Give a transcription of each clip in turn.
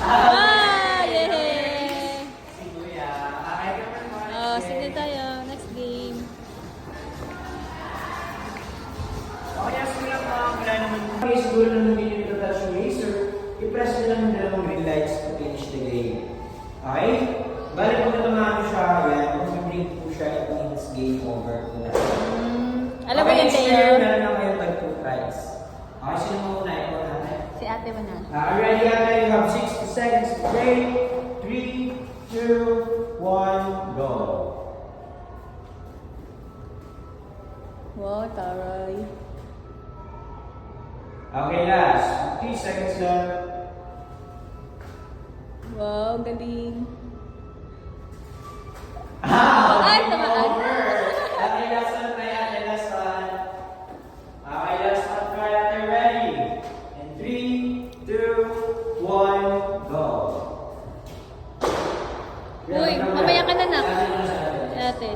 Ah! Yay! Si Kuya. Ay, Oh, sige tayo. Next game. Okay, siguro lang wala naman. Okay, siguro naman din yung touch yung laser. I-press nyo lang yung dalawang green lights to finish the game. Okay? Balik kung natamaan siya, yan. Kung i-bring po siya, it means game over. Alam mo okay, yun, next Teo? year, meron lang kayo by 2 tries. Okay, sino mo una? Ikaw natin. Si ate mo na. Already, ate, you have 60 seconds to play. 3, 2, 1, go. Wow, taray. Okay, last. 3 seconds left. Wow, galing. Ay, tamaan. Okay, last one try ate, last one. Okay, last one try ate, ready? In 3, 2, 1, go. Uy, mamaya ka na, nak. Ate.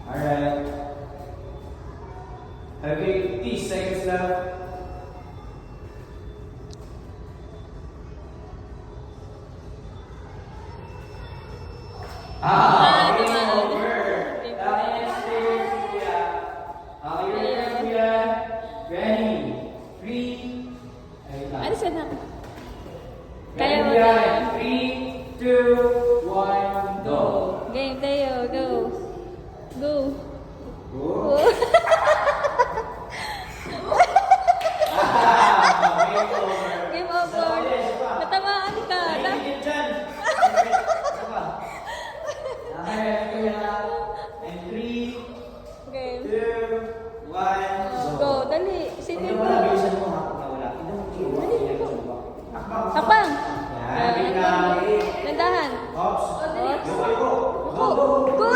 Alright. Okay, 50 seconds left. Ah, Game tamaan. over. Okay, next player, Kuya. Okay, you're ready, Kuya. Ready? 3. Ano siya na? Kaya Kaya mo, Kuya. Teo. 3, 2, 1, go. Game tayo, go. Go. Go. Go. Game over. Game over. Natamaan ka. Naiinit dyan. Isa pa. Okay, Kuya. And 3, Game. 2, 1, Go, dali. Sino Pag mo? nawala, bilisan mo ha. Pag nawala. Tignan mo yung Dali, go. Akbang. Kapang. Yan, big na. Nandahan. Ops. Ops. Go, go, go. Go. Go.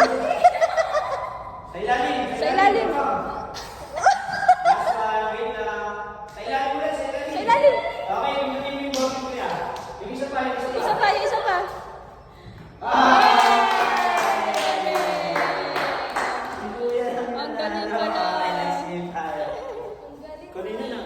Sa ilalim. Sa ilalim. Last one, wait lang. Sa ilalim ulit, sa ilalim. Sa ilalim. Okay, yung bottom ko yan. Yung isa pa, yung isa pa. Isa pa, yung isa pa. Ang galing pala. Kunin nyo na.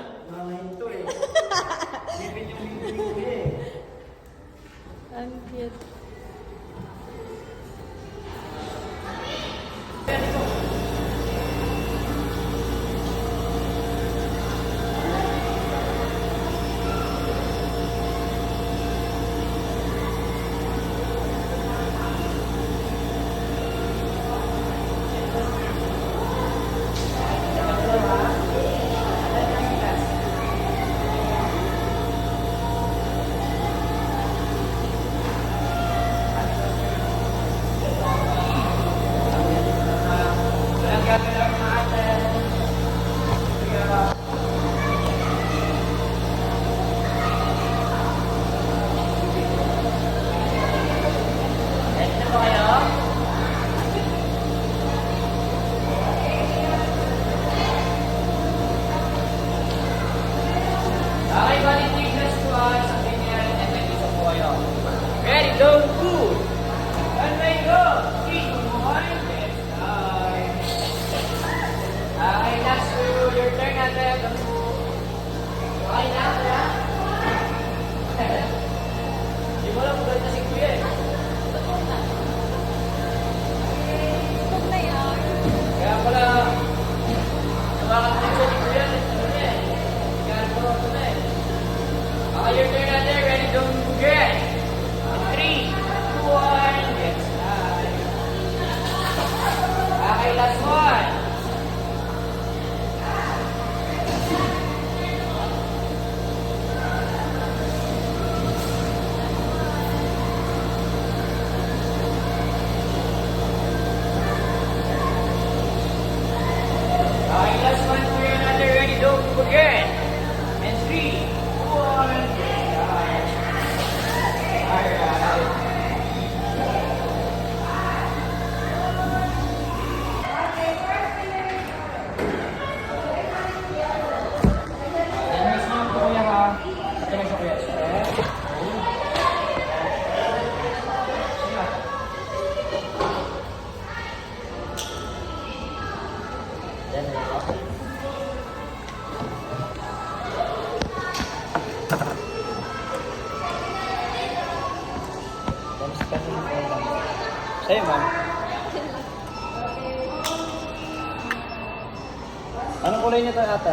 kulay nito ate?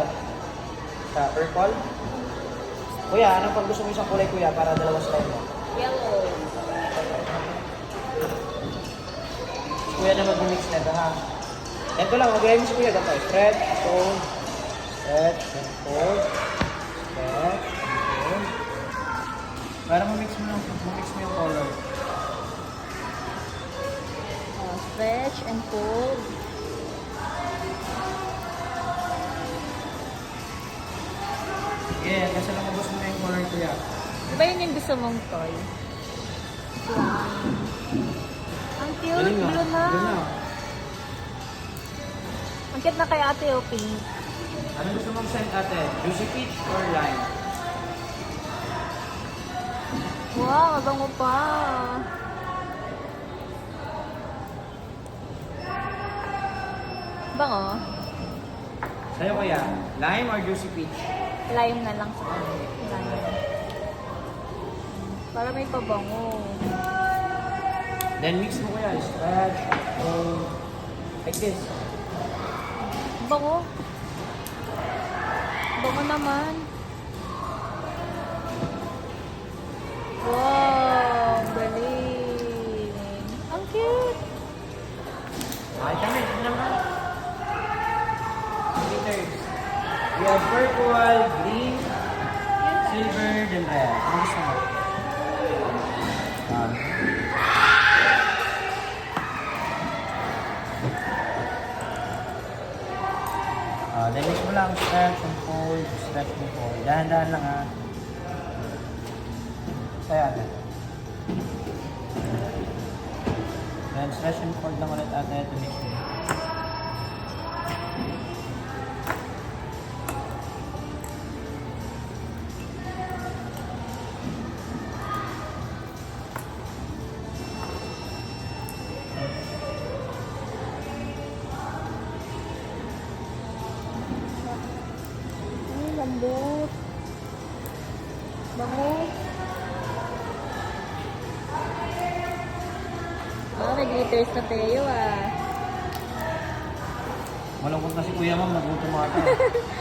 Sa purple? Kuya, anong pag gusto mo isang kulay kuya para dalawa slime mo? Yellow. Kuya na mag-mix na ito ha. Ito lang, mag-gaya mo si kuya. Ganito, stretch, fold, stretch, then fold, stretch, fold. Para ma-mix mo yung color. Stretch and fold. Yeah, kasi lumabas mo na yung color kuya. Diba yun yung gusto mong toy? Ang cute, Galing nga. blue na. Galing na. Ang cute na kay ate o pink. Ano gusto mong scent ate? Juicy peach or lime? Wow, mabango pa. Bango? Sa'yo kuya, lime or juicy peach? Lime na lang sa akin. Lime. Para may pabango. Then mix mo kuya, stretch, fold, like this. Bango. Bango naman. Wow, galing. Ang cute. Okay kami, ito naman. Glitters. We have purple, green, silver, then red. Ano gusto mo? Then mix mo lang, stretch and fold, stretch and fold. Dahan-dahan lang ha. Sa'yo ate. Then stretch and fold lang ulit ate to mix mo. Ay, lambot. Bango. May glitters na tayo Malungkot na si Kuya Ma'am, nagutom ata.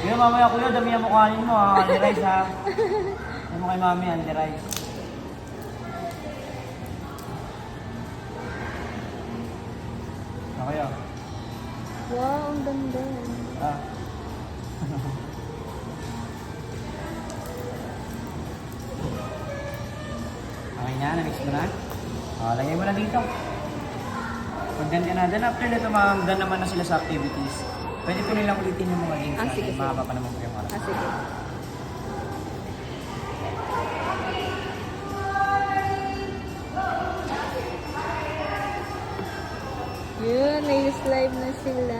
Kuya, mamaya Kuya, dami ang mukhanin mo ha. Andy rice ha. Ano mo kay Mami, Andy rice. Okay ah. Wow, ang ganda. Ah. Okay na, na-mix mo na. Lagay mo na dito. Pag done ka na, then after nito ma'am, done naman na sila sa activities. Pwede po nilang ulitin yung mga games Sige, natin. sige. Mahaba pa naman po yung oras. Sige. Yun, may slime na sila.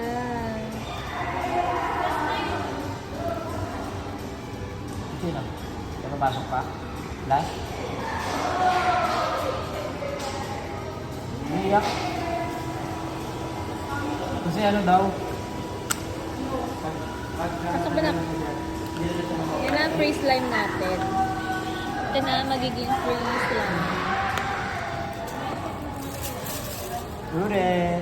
Okay lang. May papasok pa. Last. Umiyak. Kasi ano daw? Pasok ba na? Yan na ang free slime natin. Ito na magiging free slime. Ure.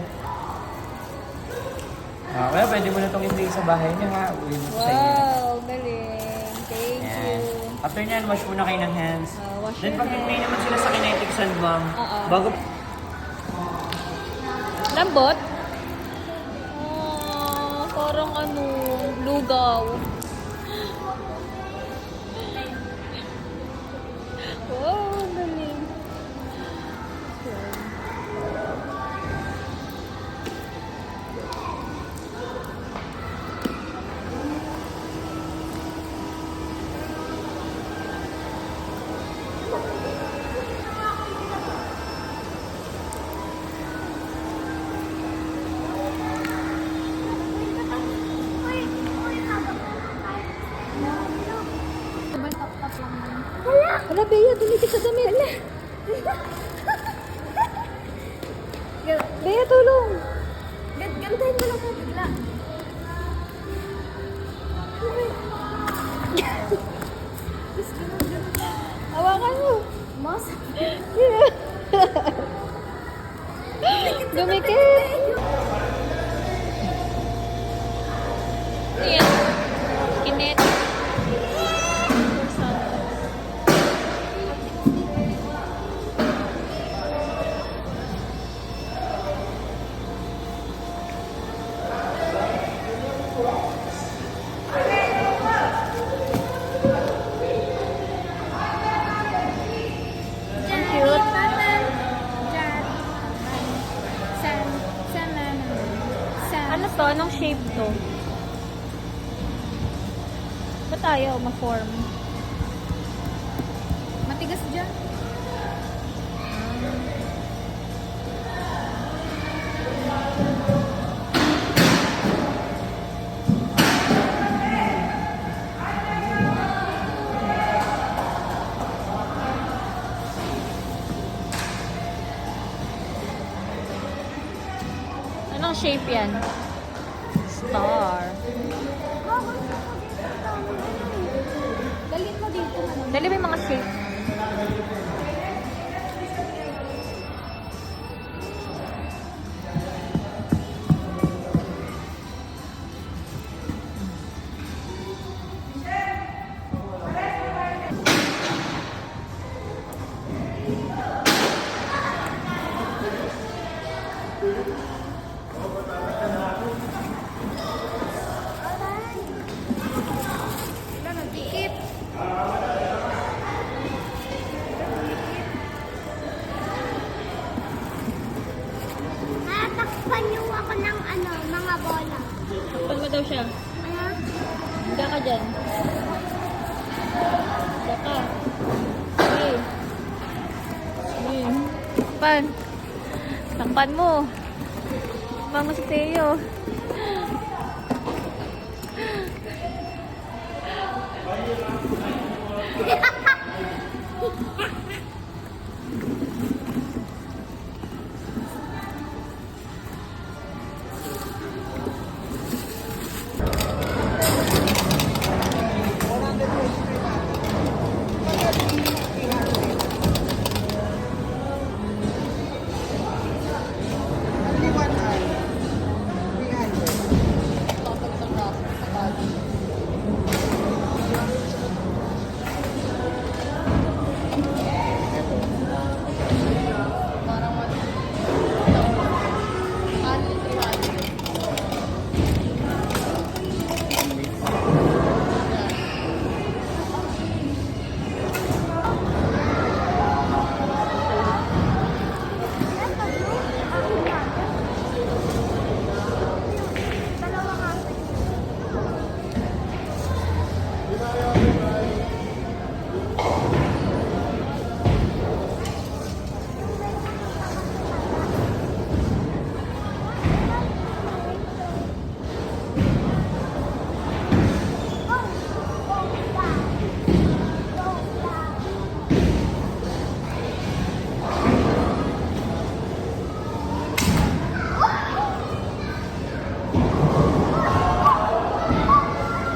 Kaya pwede mo na itong i-play sa bahay niyo ha. Uwi mo sa inyo. Wow, galing. Thank Yan. you. After nyan, wash muna kayo ng hands. Wash Then your pag nag-play naman sila sa kinetic sand bomb, Oo. bago Lambot? Oh, parang ano, lugaw. Wow, ang galing. Hala, Bea, dumikit sa damit. Bea, tulong. Gantahin mo lang po bigla. Hawakan mo. Mas. Dumikit. Ayan. Ba't tayo ma-form? Matigas dyan. Anong shape yan? Star. Galit mo dito. Dali ba yung mga shape? Wala, nagdikit. Tatakpan niyo ako ng mga bola. Takpan mo daw siya. Ano? Higa ka dyan. Higa ka. Sige. Sige. Takpan. Takpan mo. Takpan mo si Teo.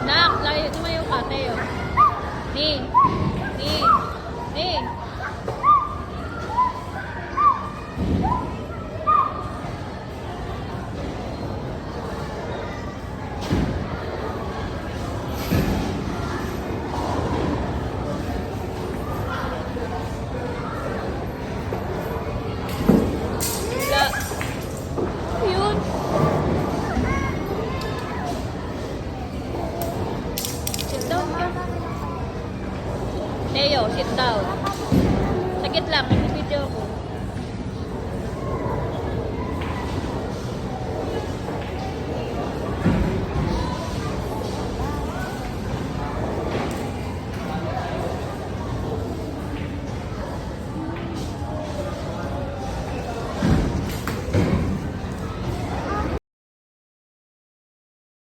Nak, layo tumayo ka, Teo. Ni. Ni. Ni. Wala. Yun. Sit down ka. Teo, sit down. Sagit lang, nag-video ko.